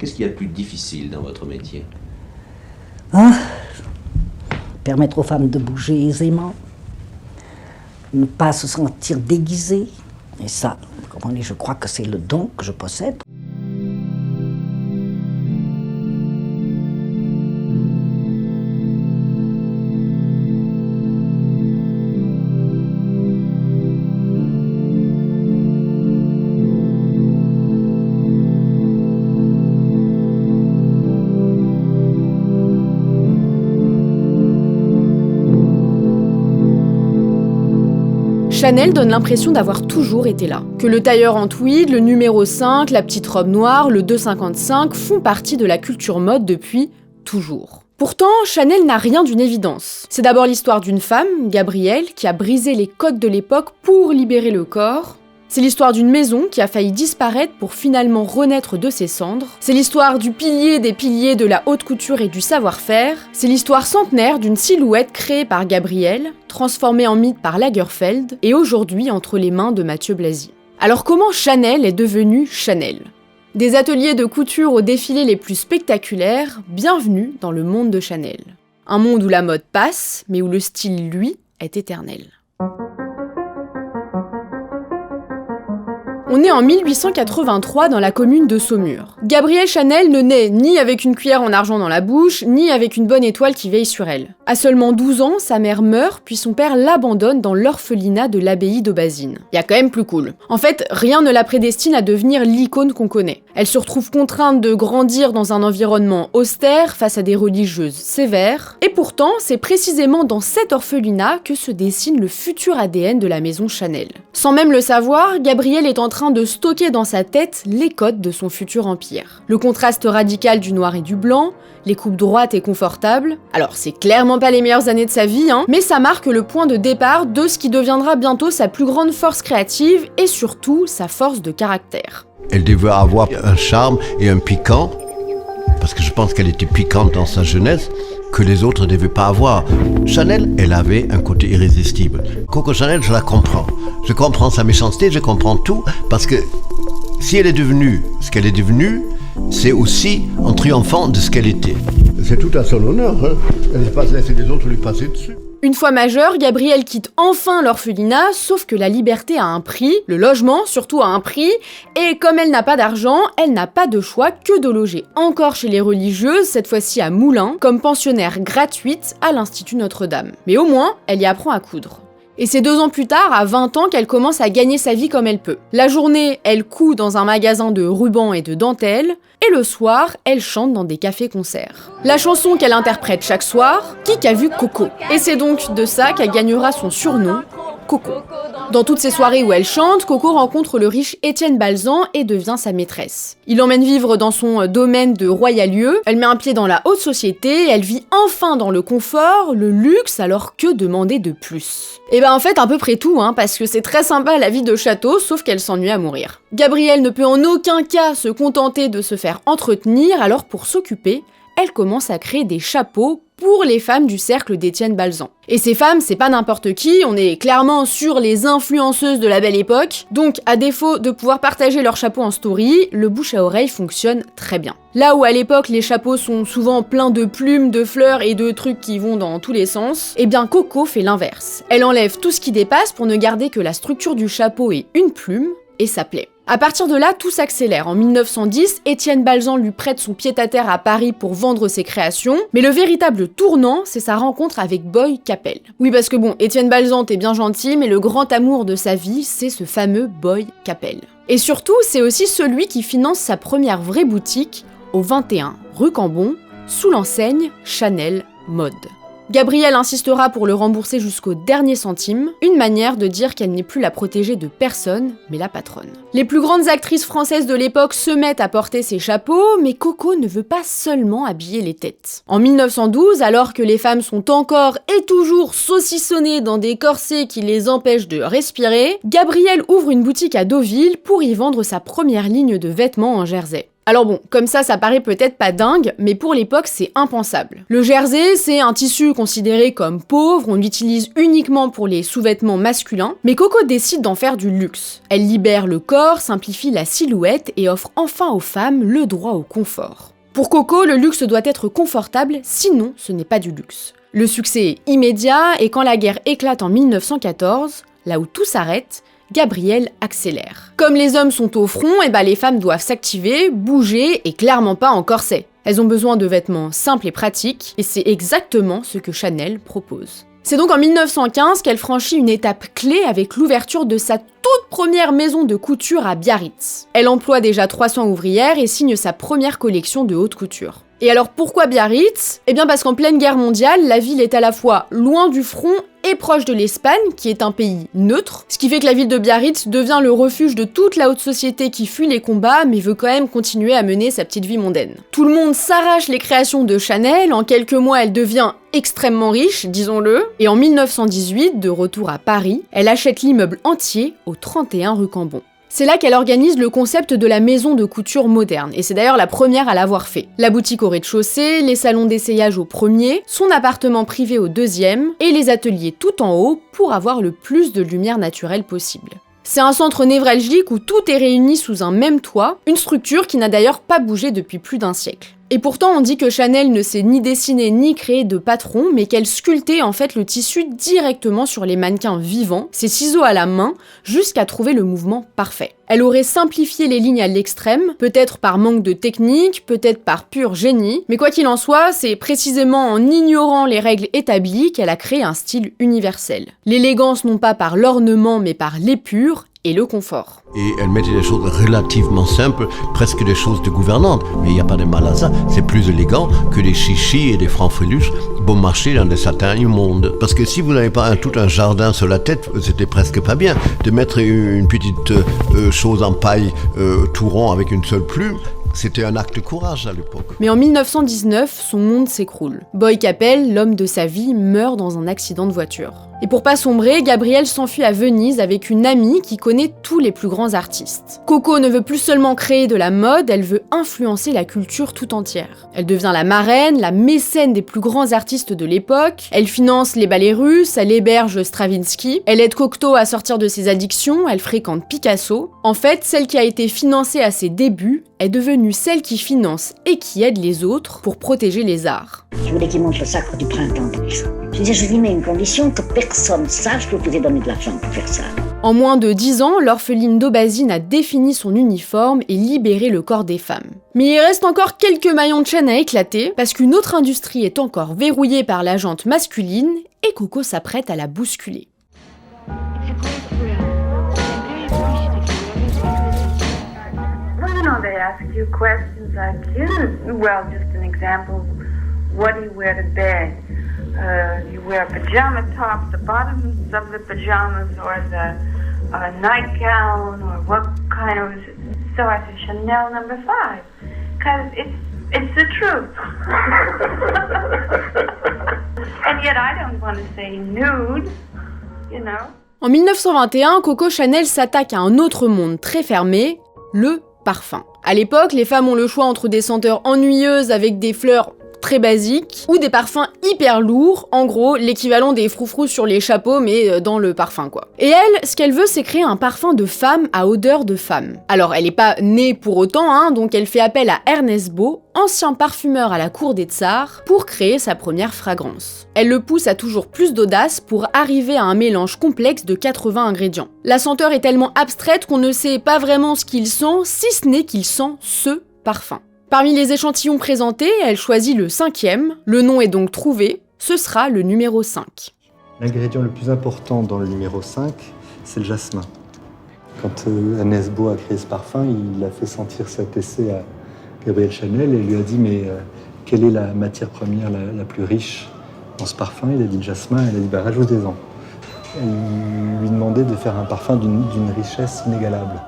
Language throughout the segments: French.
Qu'est-ce qu'il y a de plus difficile dans votre métier? Permettre aux femmes de bouger aisément, ne pas se sentir déguisées. Et ça, je crois que c'est le don que je possède. Chanel donne l'impression d'avoir toujours été là. Que le tailleur en tweed, le numéro 5, la petite robe noire, le 2,55 font partie de la culture mode depuis toujours. Pourtant, Chanel n'a rien d'une évidence. C'est d'abord l'histoire d'une femme, Gabrielle, qui a brisé les codes de l'époque pour libérer le corps. C'est l'histoire d'une maison qui a failli disparaître pour finalement renaître de ses cendres. C'est l'histoire du pilier des piliers de la haute couture et du savoir-faire. C'est l'histoire centenaire d'une silhouette créée par Gabrielle, transformée en mythe par Lagerfeld, et aujourd'hui entre les mains de Mathieu Blazy. Alors comment Chanel est devenue Chanel ? Des ateliers de couture aux défilés les plus spectaculaires, bienvenue dans le monde de Chanel. Un monde où la mode passe, mais où le style, lui, est éternel. On est en 1883 dans la commune de Saumur. Gabrielle Chanel ne naît ni avec une cuillère en argent dans la bouche, ni avec une bonne étoile qui veille sur elle. À seulement 12 ans, sa mère meurt, puis son père l'abandonne dans l'orphelinat de l'abbaye d'Aubazine. Y a quand même plus cool. En fait, rien ne la prédestine à devenir l'icône qu'on connaît. Elle se retrouve contrainte de grandir dans un environnement austère, face à des religieuses sévères, et pourtant, c'est précisément dans cet orphelinat que se dessine le futur ADN de la maison Chanel. Sans même le savoir, Gabrielle est en train de stocker dans sa tête les codes de son futur empire. Le contraste radical du noir et du blanc, les coupes droites et confortables. Alors c'est clairement pas les meilleures années de sa vie, mais ça marque le point de départ de ce qui deviendra bientôt sa plus grande force créative et surtout sa force de caractère. Elle devait avoir un charme et un piquant, parce que je pense qu'elle était piquante dans sa jeunesse, que les autres ne devaient pas avoir. Chanel, elle avait un côté irrésistible. Coco Chanel, je la comprends. Je comprends sa méchanceté, je comprends tout, parce que si elle est devenue ce qu'elle est devenue, c'est aussi en triomphant de ce qu'elle était. C'est tout à son honneur, Elle ne pas laisser les autres lui passer dessus. Une fois majeure, Gabrielle quitte enfin l'orphelinat, sauf que la liberté a un prix, le logement surtout a un prix, et comme elle n'a pas d'argent, elle n'a pas de choix que de loger encore chez les religieuses, cette fois-ci à Moulins, comme pensionnaire gratuite à l'Institut Notre-Dame. Mais au moins, elle y apprend à coudre. Et c'est 2 ans plus tard, à 20 ans, qu'elle commence à gagner sa vie comme elle peut. La journée, elle coud dans un magasin de rubans et de dentelles, et le soir, elle chante dans des cafés-concerts. La chanson qu'elle interprète chaque soir, qui a vu Coco. Et c'est donc de ça qu'elle gagnera son surnom, Coco. Dans toutes ces soirées où elle chante, Coco rencontre le riche Étienne Balsan et devient sa maîtresse. Il l'emmène vivre dans son domaine de royalieu, elle met un pied dans la haute société, elle vit enfin dans le confort, le luxe, alors que demander de plus ? Et en fait, à peu près tout, parce que c'est très sympa la vie de château, sauf qu'elle s'ennuie à mourir. Gabrielle ne peut en aucun cas se contenter de se faire entretenir, alors pour s'occuper, elle commence à créer des chapeaux pour les femmes du cercle d'Étienne Balsan. Et ces femmes, c'est pas n'importe qui, on est clairement sur les influenceuses de la belle époque, donc à défaut de pouvoir partager leurs chapeaux en story, le bouche à oreille fonctionne très bien. Là où à l'époque les chapeaux sont souvent pleins de plumes, de fleurs et de trucs qui vont dans tous les sens, eh bien Coco fait l'inverse. Elle enlève tout ce qui dépasse pour ne garder que la structure du chapeau et une plume, et ça plaît. À partir de là, tout s'accélère. En 1910, Étienne Balsan lui prête son pied-à-terre à Paris pour vendre ses créations, mais le véritable tournant, c'est sa rencontre avec Boy Capel. Oui, parce que Étienne Balsan, t'es bien gentil, mais le grand amour de sa vie, c'est ce fameux Boy Capel. Et surtout, c'est aussi celui qui finance sa première vraie boutique, au 21 rue Cambon, sous l'enseigne Chanel Mode. Gabrielle insistera pour le rembourser jusqu'au dernier centime, une manière de dire qu'elle n'est plus la protégée de personne, mais la patronne. Les plus grandes actrices françaises de l'époque se mettent à porter ces chapeaux, mais Coco ne veut pas seulement habiller les têtes. En 1912, alors que les femmes sont encore et toujours saucissonnées dans des corsets qui les empêchent de respirer, Gabrielle ouvre une boutique à Deauville pour y vendre sa première ligne de vêtements en jersey. Alors bon, comme ça paraît peut-être pas dingue, mais pour l'époque c'est impensable. Le jersey, c'est un tissu considéré comme pauvre, on l'utilise uniquement pour les sous-vêtements masculins, mais Coco décide d'en faire du luxe. Elle libère le corps, simplifie la silhouette et offre enfin aux femmes le droit au confort. Pour Coco, le luxe doit être confortable, sinon ce n'est pas du luxe. Le succès est immédiat et quand la guerre éclate en 1914, là où tout s'arrête, Gabrielle accélère. Comme les hommes sont au front, les femmes doivent s'activer, bouger et clairement pas en corset. Elles ont besoin de vêtements simples et pratiques, et c'est exactement ce que Chanel propose. C'est donc en 1915 qu'elle franchit une étape clé avec l'ouverture de sa toute première maison de couture à Biarritz. Elle emploie déjà 300 ouvrières et signe sa première collection de haute couture. Et alors pourquoi Biarritz ? Parce qu'en pleine guerre mondiale, la ville est à la fois loin du front et proche de l'Espagne, qui est un pays neutre, ce qui fait que la ville de Biarritz devient le refuge de toute la haute société qui fuit les combats mais veut quand même continuer à mener sa petite vie mondaine. Tout le monde s'arrache les créations de Chanel, en quelques mois elle devient extrêmement riche, disons-le, et en 1918, de retour à Paris, elle achète l'immeuble entier au 31 rue Cambon. C'est là qu'elle organise le concept de la maison de couture moderne, et c'est d'ailleurs la première à l'avoir fait. La boutique au rez-de-chaussée, les salons d'essayage au premier, son appartement privé au deuxième, et les ateliers tout en haut pour avoir le plus de lumière naturelle possible. C'est un centre névralgique où tout est réuni sous un même toit, une structure qui n'a d'ailleurs pas bougé depuis plus d'un siècle. Et pourtant, on dit que Chanel ne sait ni dessiner ni créer de patron, mais qu'elle sculptait en fait le tissu directement sur les mannequins vivants, ses ciseaux à la main, jusqu'à trouver le mouvement parfait. Elle aurait simplifié les lignes à l'extrême, peut-être par manque de technique, peut-être par pur génie, mais quoi qu'il en soit, c'est précisément en ignorant les règles établies qu'elle a créé un style universel. L'élégance non pas par l'ornement, mais par l'épure et le confort. Et elle mettait des choses relativement simples, presque des choses de gouvernante. Mais il n'y a pas de mal à ça. C'est plus élégant que des chichis et des francs-freluches bon marché dans des satins immondes. Parce que si vous n'avez pas tout un jardin sur la tête, c'était presque pas bien. De mettre une petite chose en paille tout rond avec une seule plume, c'était un acte de courage à l'époque. Mais en 1919, son monde s'écroule. Boy Capel, l'homme de sa vie, meurt dans un accident de voiture. Et pour pas sombrer, Gabrielle s'enfuit à Venise avec une amie qui connaît tous les plus grands artistes. Coco ne veut plus seulement créer de la mode, elle veut influencer la culture tout entière. Elle devient la marraine, la mécène des plus grands artistes de l'époque, elle finance les ballets russes, elle héberge Stravinsky, elle aide Cocteau à sortir de ses addictions, elle fréquente Picasso. En fait, celle qui a été financée à ses débuts est devenue celle qui finance et qui aide les autres pour protéger les arts. Je voulais qu'il montre le sacre du printemps. Je lui mets une condition, que personne sache que vous pouvez donner de l'argent pour faire ça. En moins de 10 ans, l'orpheline d'Aubazine a défini son uniforme et libéré le corps des femmes. Mais il reste encore quelques maillons de chaîne à éclater, parce qu'une autre industrie est encore verrouillée par la jante masculine, et Coco s'apprête à la bousculer. They ask you questions like, just an example, what do you wear to bed? You wear a pajama top, the bottoms of the pajamas, or the nightgown, or what kind of... So I said, Chanel No. 5, because it's the truth. And yet I don't want to say nude, you know. En 1921, Coco Chanel s'attaque à un autre monde très fermé, le parfum. À l'époque, les femmes ont le choix entre des senteurs ennuyeuses avec des fleurs très basiques ou des parfums hyper lourds, en gros l'équivalent des froufrous sur les chapeaux mais dans le parfum quoi. Et elle, ce qu'elle veut c'est créer un parfum de femme à odeur de femme. Alors elle est pas née pour autant, donc elle fait appel à Ernest Beau, ancien parfumeur à la cour des tsars, pour créer sa première fragrance. Elle le pousse à toujours plus d'audace pour arriver à un mélange complexe de 80 ingrédients. La senteur est tellement abstraite qu'on ne sait pas vraiment ce qu'il sent, si ce n'est qu'il sent ce parfum. Parmi les échantillons présentés, elle choisit le 5e, le nom est donc trouvé, ce sera le numéro 5. L'ingrédient le plus important dans le numéro 5, c'est le jasmin. Quand Ernest Beau a créé ce parfum, il a fait sentir cet essai à Gabrielle Chanel et lui a dit mais quelle est la matière première la plus riche dans ce parfum? Il a dit le jasmin, elle a dit rajoutez-en. Elle lui demandait de faire un parfum d'une richesse inégalable.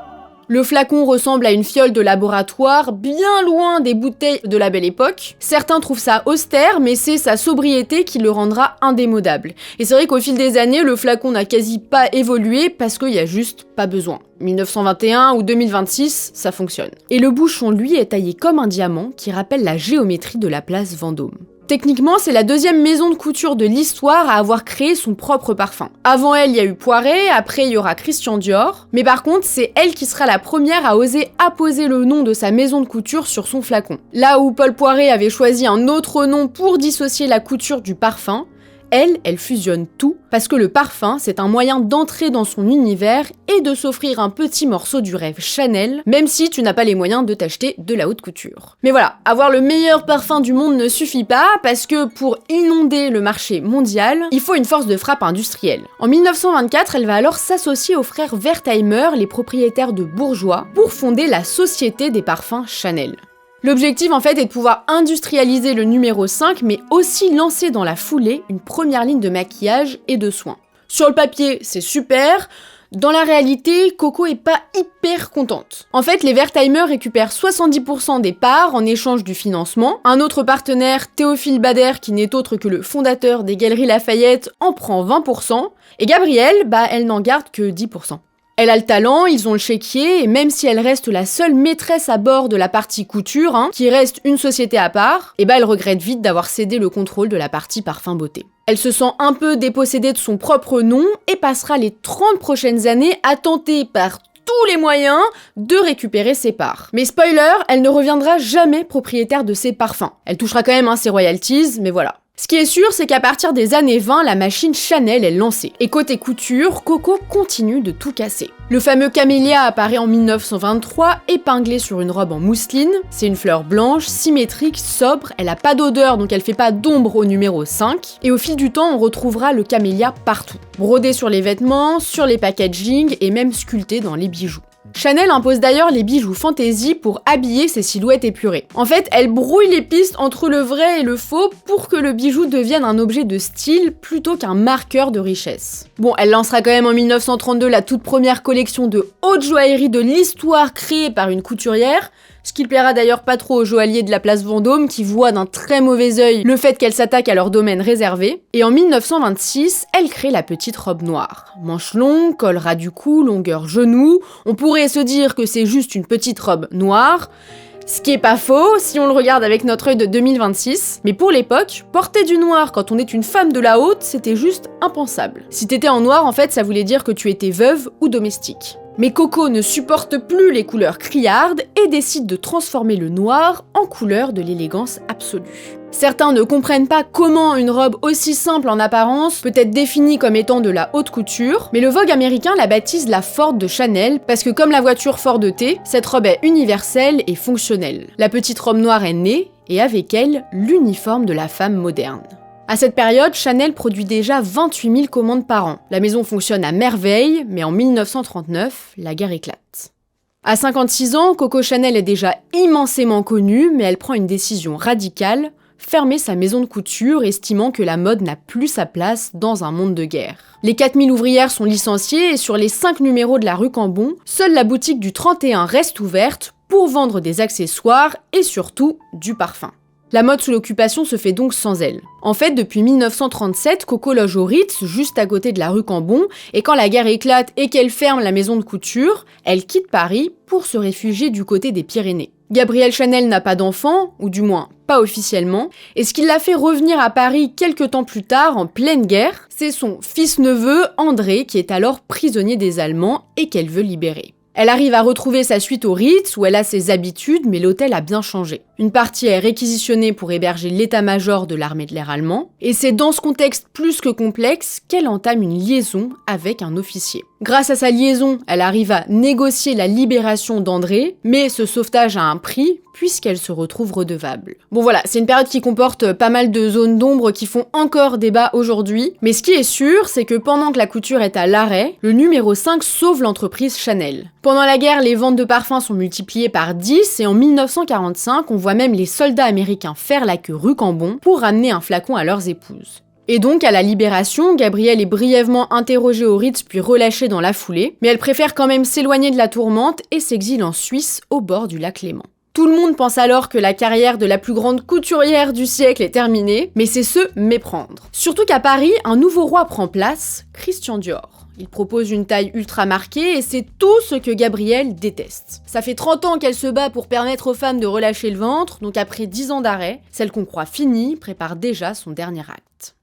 Le flacon ressemble à une fiole de laboratoire, bien loin des bouteilles de la Belle Époque. Certains trouvent ça austère, mais c'est sa sobriété qui le rendra indémodable. Et c'est vrai qu'au fil des années, le flacon n'a quasi pas évolué parce qu'il y a juste pas besoin. 1921 ou 2026, ça fonctionne. Et le bouchon, lui, est taillé comme un diamant qui rappelle la géométrie de la place Vendôme. Techniquement, c'est la deuxième maison de couture de l'histoire à avoir créé son propre parfum. Avant elle, il y a eu Poiret, après il y aura Christian Dior, mais par contre, c'est elle qui sera la première à oser apposer le nom de sa maison de couture sur son flacon. Là où Paul Poiret avait choisi un autre nom pour dissocier la couture du parfum, elle fusionne tout, parce que le parfum, c'est un moyen d'entrer dans son univers et de s'offrir un petit morceau du rêve Chanel, même si tu n'as pas les moyens de t'acheter de la haute couture. Mais voilà, avoir le meilleur parfum du monde ne suffit pas, parce que pour inonder le marché mondial, il faut une force de frappe industrielle. En 1924, elle va alors s'associer aux frères Wertheimer, les propriétaires de Bourjois, pour fonder la Société des parfums Chanel. L'objectif en fait est de pouvoir industrialiser le numéro 5 mais aussi lancer dans la foulée une première ligne de maquillage et de soins. Sur le papier, c'est super. Dans la réalité, Coco est pas hyper contente. En fait, les Wertheimer récupèrent 70% des parts en échange du financement. Un autre partenaire, Théophile Bader, qui n'est autre que le fondateur des Galeries Lafayette, en prend 20%. Et Gabrielle, elle n'en garde que 10%. Elle a le talent, ils ont le chéquier, et même si elle reste la seule maîtresse à bord de la partie couture, qui reste une société à part, elle regrette vite d'avoir cédé le contrôle de la partie parfum beauté. Elle se sent un peu dépossédée de son propre nom et passera les 30 prochaines années à tenter par tous les moyens de récupérer ses parts. Mais spoiler, elle ne reviendra jamais propriétaire de ses parfums. Elle touchera quand même ses royalties, mais voilà. Ce qui est sûr, c'est qu'à partir des années 20, la machine Chanel est lancée. Et côté couture, Coco continue de tout casser. Le fameux camélia apparaît en 1923, épinglé sur une robe en mousseline. C'est une fleur blanche, symétrique, sobre, elle a pas d'odeur donc elle fait pas d'ombre au numéro 5. Et au fil du temps, on retrouvera le camélia partout. Brodé sur les vêtements, sur les packaging et même sculpté dans les bijoux. Chanel impose d'ailleurs les bijoux fantaisie pour habiller ses silhouettes épurées. En fait, elle brouille les pistes entre le vrai et le faux pour que le bijou devienne un objet de style plutôt qu'un marqueur de richesse. Bon, elle lancera quand même en 1932 la toute première collection de haute joaillerie de l'histoire créée par une couturière, ce qui plaira d'ailleurs pas trop aux joailliers de la place Vendôme qui voient d'un très mauvais œil le fait qu'elle s'attaque à leur domaine réservé. Et en 1926, elle crée la petite robe noire. Manche longue, col ras du cou, longueur genou, on pourrait se dire que c'est juste une petite robe noire, ce qui est pas faux si on le regarde avec notre œil de 2026, mais pour l'époque, porter du noir quand on est une femme de la haute, c'était juste impensable. Si t'étais en noir, en fait, ça voulait dire que tu étais veuve ou domestique. Mais Coco ne supporte plus les couleurs criardes et décide de transformer le noir en couleur de l'élégance absolue. Certains ne comprennent pas comment une robe aussi simple en apparence peut être définie comme étant de la haute couture, mais le Vogue américain la baptise la Ford de Chanel parce que comme la voiture Ford T, cette robe est universelle et fonctionnelle. La petite robe noire est née et avec elle, l'uniforme de la femme moderne. À cette période, Chanel produit déjà 28 000 commandes par an. La maison fonctionne à merveille, mais en 1939, la guerre éclate. À 56 ans, Coco Chanel est déjà immensément connue, mais elle prend une décision radicale, fermer sa maison de couture, estimant que la mode n'a plus sa place dans un monde de guerre. Les 4000 ouvrières sont licenciées et sur les 5 numéros de la rue Cambon, seule la boutique du 31 reste ouverte pour vendre des accessoires et surtout du parfum. La mode sous l'occupation se fait donc sans elle. En fait, depuis 1937, Coco loge au Ritz, juste à côté de la rue Cambon, et quand la guerre éclate et qu'elle ferme la maison de couture, elle quitte Paris pour se réfugier du côté des Pyrénées. Gabrielle Chanel n'a pas d'enfant, ou du moins pas officiellement, et ce qui l'a fait revenir à Paris quelques temps plus tard, en pleine guerre, c'est son fils-neveu André qui est alors prisonnier des Allemands et qu'elle veut libérer. Elle arrive à retrouver sa suite au Ritz, où elle a ses habitudes, mais l'hôtel a bien changé. Une partie est réquisitionnée pour héberger l'état-major de l'armée de l'air allemand, et c'est dans ce contexte plus que complexe qu'elle entame une liaison avec un officier. Grâce à sa liaison, elle arrive à négocier la libération d'André, mais ce sauvetage a un prix, puisqu'elle se retrouve redevable. Bon voilà, c'est une période qui comporte pas mal de zones d'ombre qui font encore débat aujourd'hui, mais ce qui est sûr, c'est que pendant que la couture est à l'arrêt, le numéro 5 sauve l'entreprise Chanel. Pendant la guerre, les ventes de parfums sont multipliées par 10, et en 1945, on voit même les soldats américains faire la queue rue Cambon pour ramener un flacon à leurs épouses. Et donc, à la Libération, Gabrielle est brièvement interrogée au Ritz puis relâchée dans la foulée, mais elle préfère quand même s'éloigner de la tourmente et s'exile en Suisse, au bord du lac Léman. Tout le monde pense alors que la carrière de la plus grande couturière du siècle est terminée, mais c'est se méprendre. Surtout qu'à Paris, un nouveau roi prend place, Christian Dior. Il propose une taille ultra marquée et c'est tout ce que Gabrielle déteste. Ça fait 30 ans qu'elle se bat pour permettre aux femmes de relâcher le ventre, donc après 10 ans d'arrêt, celle qu'on croit finie prépare déjà son dernier acte.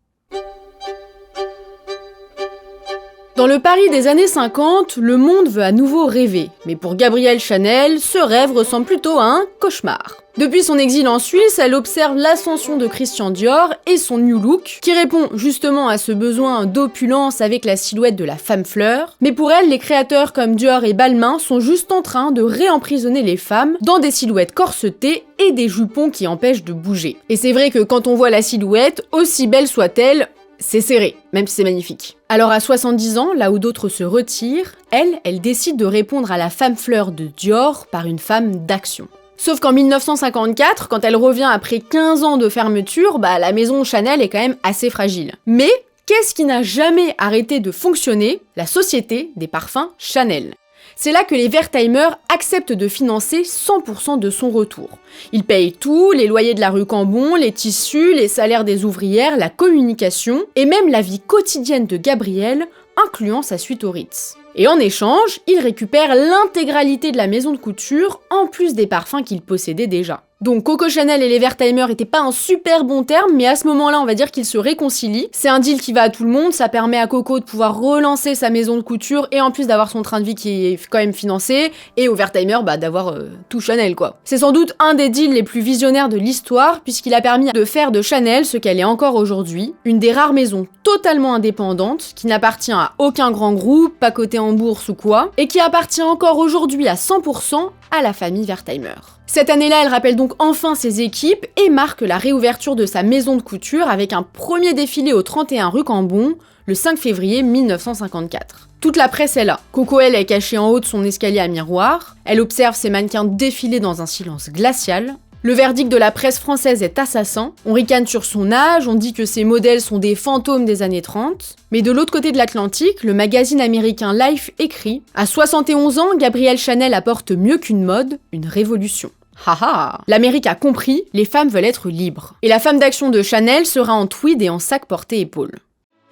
Dans le Paris des années 50, le monde veut à nouveau rêver, mais pour Gabrielle Chanel, ce rêve ressemble plutôt à un cauchemar. Depuis son exil en Suisse, elle observe l'ascension de Christian Dior et son new look, qui répond justement à ce besoin d'opulence avec la silhouette de la femme fleur. Mais pour elle, les créateurs comme Dior et Balmain sont juste en train de réemprisonner les femmes dans des silhouettes corsetées et des jupons qui empêchent de bouger. Et c'est vrai que quand on voit la silhouette, aussi belle soit-elle, c'est serré, même si c'est magnifique. Alors à 70 ans, là où d'autres se retirent, elle décide de répondre à la femme fleur de Dior par une femme d'action. Sauf qu'en 1954, quand elle revient après 15 ans de fermeture, la maison Chanel est quand même assez fragile. Mais qu'est-ce qui n'a jamais arrêté de fonctionner? La société des parfums Chanel. C'est là que les Wertheimer acceptent de financer 100% de son retour. Ils payent tout, les loyers de la rue Cambon, les tissus, les salaires des ouvrières, la communication, et même la vie quotidienne de Gabrielle, incluant sa suite au Ritz. Et en échange, ils récupèrent l'intégralité de la maison de couture, en plus des parfums qu'ils possédaient déjà. Donc Coco Chanel et les Wertheimer étaient pas un super bon terme, mais à ce moment-là, on va dire qu'ils se réconcilient. C'est un deal qui va à tout le monde, ça permet à Coco de pouvoir relancer sa maison de couture et en plus d'avoir son train de vie qui est quand même financé, et aux Wertheimer d'avoir tout Chanel quoi. C'est sans doute un des deals les plus visionnaires de l'histoire, puisqu'il a permis de faire de Chanel ce qu'elle est encore aujourd'hui, une des rares maisons totalement indépendante, qui n'appartient à aucun grand groupe, pas coté en bourse ou quoi, et qui appartient encore aujourd'hui à 100% à la famille Wertheimer. Cette année-là, elle rappelle donc enfin ses équipes et marque la réouverture de sa maison de couture avec un premier défilé au 31 rue Cambon, le 5 février 1954. Toute la presse est là. Coco, elle, est cachée en haut de son escalier à miroir. Elle observe ses mannequins défiler dans un silence glacial. Le verdict de la presse française est assassin. On ricane sur son âge, on dit que ses modèles sont des fantômes des années 30. Mais de l'autre côté de l'Atlantique, le magazine américain Life écrit « À 71 ans, Gabrielle Chanel apporte mieux qu'une mode, une révolution. » Haha! L'Amérique a compris, les femmes veulent être libres. Et la femme d'action de Chanel sera en tweed et en sac porté-épaule.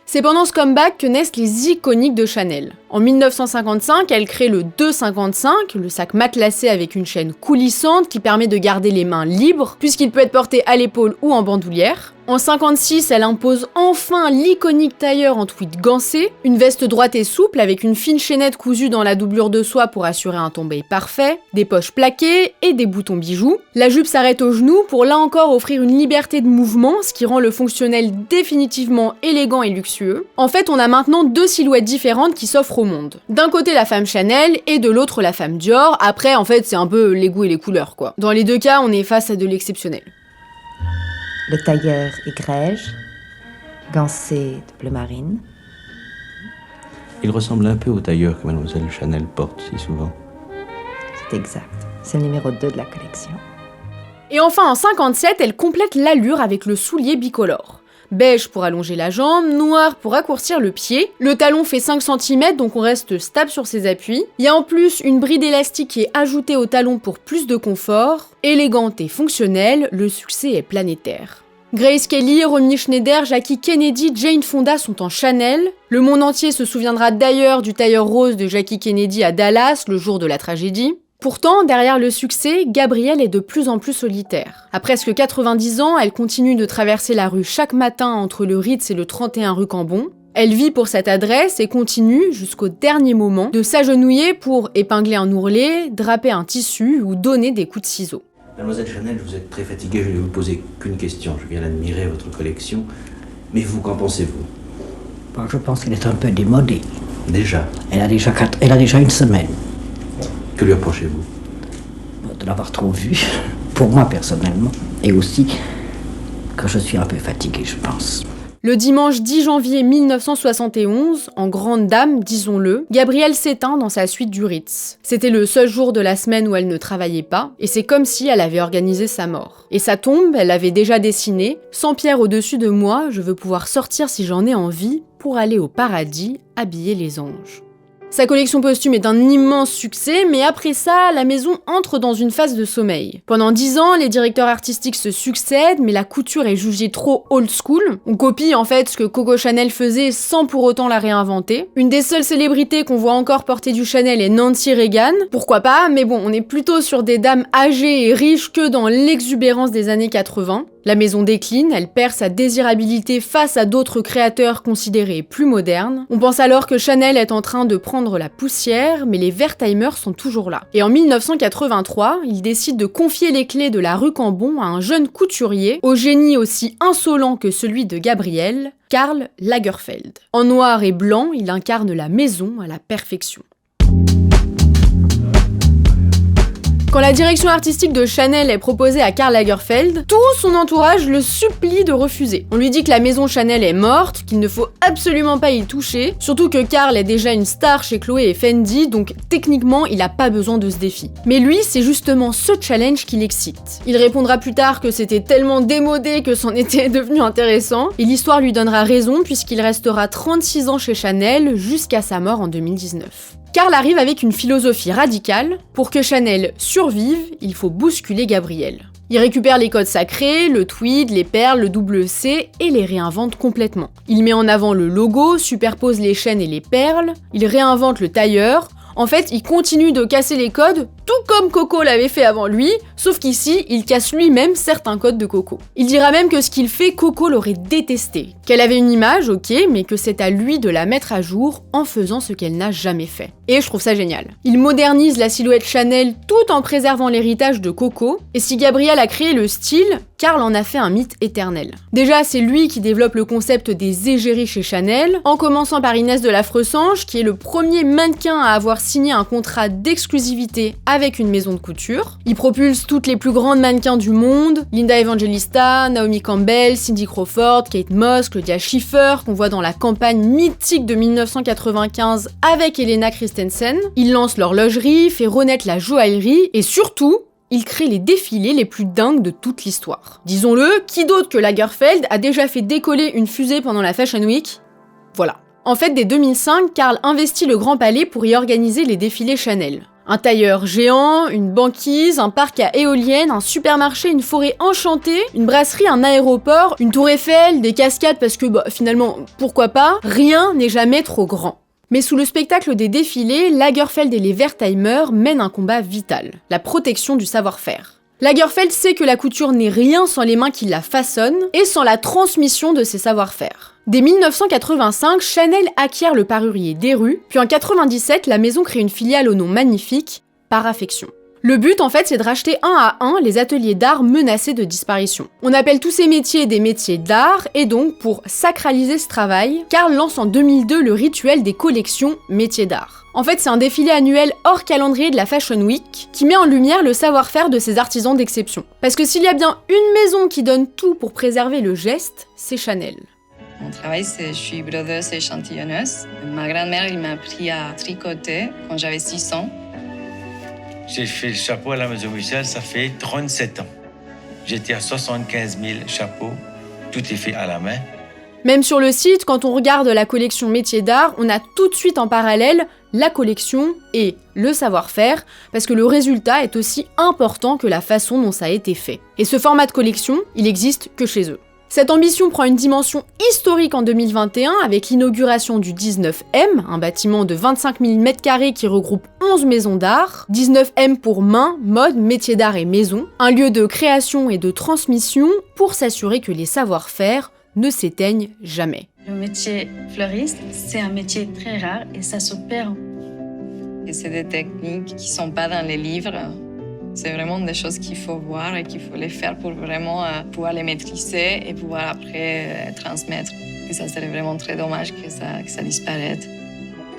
C'est pendant ce comeback que naissent les iconiques de Chanel. En 1955, elle crée le 255, le sac matelassé avec une chaîne coulissante qui permet de garder les mains libres, puisqu'il peut être porté à l'épaule ou en bandoulière. En 56, elle impose enfin l'iconique tailleur en tweed gancé, une veste droite et souple avec une fine chaînette cousue dans la doublure de soie pour assurer un tombé parfait, des poches plaquées et des boutons bijoux. La jupe s'arrête au genou pour là encore offrir une liberté de mouvement, ce qui rend le fonctionnel définitivement élégant et luxueux. En fait, on a maintenant deux silhouettes différentes qui s'offrent au monde. D'un côté la femme Chanel et de l'autre la femme Dior. Après, en fait, c'est un peu les goûts et les couleurs, quoi. Dans les deux cas, on est face à de l'exceptionnel. Le tailleur est grège, gancé de bleu marine. Il ressemble un peu au tailleur que Mademoiselle Chanel porte si souvent. C'est exact. C'est le numéro 2 de la collection. Et enfin, en 57, elle complète l'allure avec le soulier bicolore. Beige pour allonger la jambe, noir pour raccourcir le pied. Le talon fait 5 cm, donc on reste stable sur ses appuis. Il y a en plus une bride élastique qui est ajoutée au talon pour plus de confort. Élégante et fonctionnelle, le succès est planétaire. Grace Kelly, Romy Schneider, Jackie Kennedy, Jane Fonda sont en Chanel. Le monde entier se souviendra d'ailleurs du tailleur rose de Jackie Kennedy à Dallas le jour de la tragédie. Pourtant, derrière le succès, Gabrielle est de plus en plus solitaire. À presque 90 ans, elle continue de traverser la rue chaque matin entre le Ritz et le 31 rue Cambon. Elle vit pour cette adresse et continue, jusqu'au dernier moment, de s'agenouiller pour épingler un ourlet, draper un tissu ou donner des coups de ciseaux. Mademoiselle Chanel, vous êtes très fatiguée, je ne vais vous poser qu'une question. Je viens d'admirer votre collection. Mais vous, qu'en pensez-vous? Bon, je pense qu'elle est un peu démodée. Déjà? Elle a déjà une semaine. Que lui reprochez-vous? De l'avoir trop vue, pour moi personnellement, et aussi que je suis un peu fatiguée, je pense. Le dimanche 10 janvier 1971, en grande dame, disons-le, Gabrielle s'éteint dans sa suite du Ritz. C'était le seul jour de la semaine où elle ne travaillait pas, et c'est comme si elle avait organisé sa mort. Et sa tombe, elle l'avait déjà dessinée, « Sans pierre au-dessus de moi, je veux pouvoir sortir si j'en ai envie, pour aller au paradis, habiller les anges ». Sa collection posthume est un immense succès, mais après ça, la maison entre dans une phase de sommeil. Pendant 10 ans, les directeurs artistiques se succèdent, mais la couture est jugée trop old school. On copie en fait ce que Coco Chanel faisait sans pour autant la réinventer. Une des seules célébrités qu'on voit encore porter du Chanel est Nancy Reagan. Pourquoi pas, mais bon, on est plutôt sur des dames âgées et riches que dans l'exubérance des années 80. La maison décline, elle perd sa désirabilité face à d'autres créateurs considérés plus modernes. On pense alors que Chanel est en train de prendre la poussière, mais les Wertheimer sont toujours là. Et en 1983, ils décident de confier les clés de la rue Cambon à un jeune couturier, au génie aussi insolent que celui de Gabrielle, Karl Lagerfeld. En noir et blanc, il incarne la maison à la perfection. Quand la direction artistique de Chanel est proposée à Karl Lagerfeld, tout son entourage le supplie de refuser. On lui dit que la maison Chanel est morte, qu'il ne faut absolument pas y toucher, surtout que Karl est déjà une star chez Chloé et Fendi, donc techniquement il a pas besoin de ce défi. Mais lui, c'est justement ce challenge qui l'excite. Il répondra plus tard que c'était tellement démodé que c'en était devenu intéressant, et l'histoire lui donnera raison puisqu'il restera 36 ans chez Chanel jusqu'à sa mort en 2019. Karl arrive avec une philosophie radicale. Pour que Chanel survive, il faut bousculer Gabrielle. Il récupère les codes sacrés, le tweed, les perles, le double C et les réinvente complètement. Il met en avant le logo, superpose les chaînes et les perles, il réinvente le tailleur. En fait, il continue de casser les codes, tout comme Coco l'avait fait avant lui, sauf qu'ici, il casse lui-même certains codes de Coco. Il dira même que ce qu'il fait, Coco l'aurait détesté. Qu'elle avait une image, ok, mais que c'est à lui de la mettre à jour en faisant ce qu'elle n'a jamais fait. Et je trouve ça génial. Il modernise la silhouette Chanel tout en préservant l'héritage de Coco, et si Gabrielle a créé le style, Karl en a fait un mythe éternel. Déjà, c'est lui qui développe le concept des égéries chez Chanel, en commençant par Inès de la Fressange, qui est le premier mannequin à avoir signé un contrat d'exclusivité avec une maison de couture. Il propulse toutes les plus grandes mannequins du monde, Linda Evangelista, Naomi Campbell, Cindy Crawford, Kate Moss, Claudia Schiffer, qu'on voit dans la campagne mythique de 1995 avec Helena Christensen. Il lance l'horlogerie, fait renaître la joaillerie, et surtout, il crée les défilés les plus dingues de toute l'histoire. Disons-le, qui d'autre que Lagerfeld a déjà fait décoller une fusée pendant la Fashion Week ? Voilà. En fait, dès 2005, Karl investit le Grand Palais pour y organiser les défilés Chanel. Un tailleur géant, une banquise, un parc à éoliennes, un supermarché, une forêt enchantée, une brasserie, un aéroport, une tour Eiffel, des cascades parce que, finalement, pourquoi pas ? Rien n'est jamais trop grand. Mais sous le spectacle des défilés, Lagerfeld et les Wertheimer mènent un combat vital, la protection du savoir-faire. Lagerfeld sait que la couture n'est rien sans les mains qui la façonnent et sans la transmission de ses savoir-faire. Dès 1985, Chanel acquiert le parurier des rues, puis en 1997, la maison crée une filiale au nom magnifique, Par Affection. Le but, en fait, c'est de racheter un à un les ateliers d'art menacés de disparition. On appelle tous ces métiers des métiers d'art, et donc, pour sacraliser ce travail, Karl lance en 2002 le rituel des collections métiers d'art. En fait, c'est un défilé annuel hors calendrier de la Fashion Week qui met en lumière le savoir-faire de ces artisans d'exception. Parce que s'il y a bien une maison qui donne tout pour préserver le geste, c'est Chanel. Mon travail, c'est je suis brodeuse et échantillonneuse. Ma grand-mère, elle m'a appris à tricoter quand j'avais 6 ans. J'ai fait le chapeau à la Maison Michel, ça fait 37 ans. J'étais à 75 000 chapeaux, tout est fait à la main. Même sur le site, quand on regarde la collection métiers d'art, on a tout de suite en parallèle la collection et le savoir-faire, parce que le résultat est aussi important que la façon dont ça a été fait. Et ce format de collection, il existe que chez eux. Cette ambition prend une dimension historique en 2021 avec l'inauguration du 19M, un bâtiment de 25 000 m² qui regroupe 11 maisons d'art. 19M pour main, mode, métiers d'art et maison. Un lieu de création et de transmission pour s'assurer que les savoir-faire ne s'éteignent jamais. Le métier fleuriste, c'est un métier très rare et ça se perd. Et c'est des techniques qui ne sont pas dans les livres. C'est vraiment des choses qu'il faut voir et qu'il faut les faire pour vraiment pouvoir les maîtriser et pouvoir après transmettre. Et ça serait vraiment très dommage que ça disparaisse.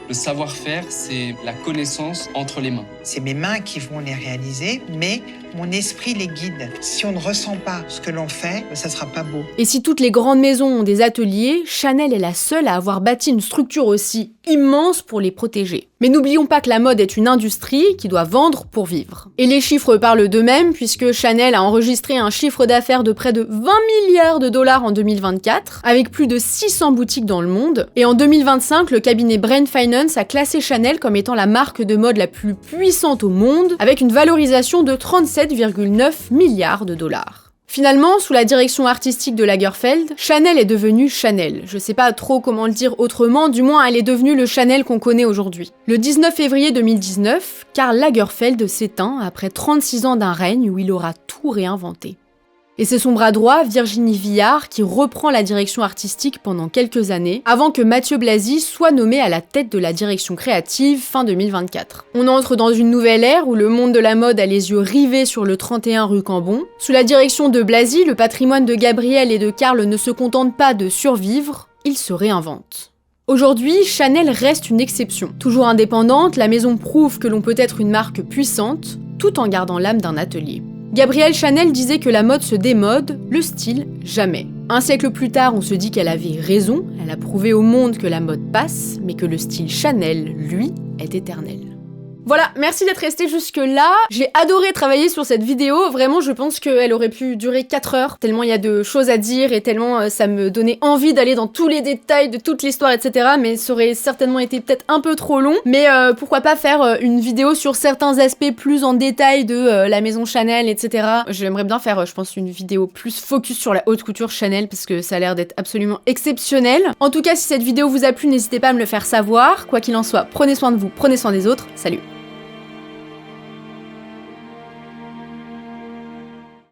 Le savoir-faire, c'est la connaissance entre les mains. C'est mes mains qui vont les réaliser, mais mon esprit les guide. Si on ne ressent pas ce que l'on fait, ça ne sera pas beau. Et si toutes les grandes maisons ont des ateliers, Chanel est la seule à avoir bâti une structure aussi immense pour les protéger. Mais n'oublions pas que la mode est une industrie qui doit vendre pour vivre. Et les chiffres parlent d'eux-mêmes, puisque Chanel a enregistré un chiffre d'affaires de près de 20 milliards de dollars en 2024, avec plus de 600 boutiques dans le monde. Et en 2025, le cabinet Brand Finance a classé Chanel comme étant la marque de mode la plus puissante au monde, avec une valorisation de 37,9 milliards de dollars. Finalement, sous la direction artistique de Lagerfeld, Chanel est devenue Chanel. Je sais pas trop comment le dire autrement, du moins elle est devenue le Chanel qu'on connaît aujourd'hui. Le 19 février 2019, Karl Lagerfeld s'éteint après 36 ans d'un règne où il aura tout réinventé. Et c'est son bras droit, Virginie Viard, qui reprend la direction artistique pendant quelques années, avant que Mathieu Blazy soit nommé à la tête de la direction créative fin 2024. On entre dans une nouvelle ère où le monde de la mode a les yeux rivés sur le 31 rue Cambon. Sous la direction de Blazy, le patrimoine de Gabrielle et de Karl ne se contente pas de survivre, il se réinvente. Aujourd'hui, Chanel reste une exception. Toujours indépendante, la maison prouve que l'on peut être une marque puissante, tout en gardant l'âme d'un atelier. Gabrielle Chanel disait que la mode se démode, le style jamais. Un siècle plus tard, on se dit qu'elle avait raison, elle a prouvé au monde que la mode passe, mais que le style Chanel, lui, est éternel. Voilà, merci d'être resté jusque là. J'ai adoré travailler sur cette vidéo. Vraiment, je pense qu'elle aurait pu durer 4 heures, tellement il y a de choses à dire et tellement ça me donnait envie d'aller dans tous les détails de toute l'histoire, etc. Mais ça aurait certainement été peut-être un peu trop long. Mais pourquoi pas faire une vidéo sur certains aspects plus en détail de la maison Chanel, etc. J'aimerais bien faire, je pense, une vidéo plus focus sur la haute couture Chanel parce que ça a l'air d'être absolument exceptionnel. En tout cas, si cette vidéo vous a plu, n'hésitez pas à me le faire savoir. Quoi qu'il en soit, prenez soin de vous, prenez soin des autres. Salut!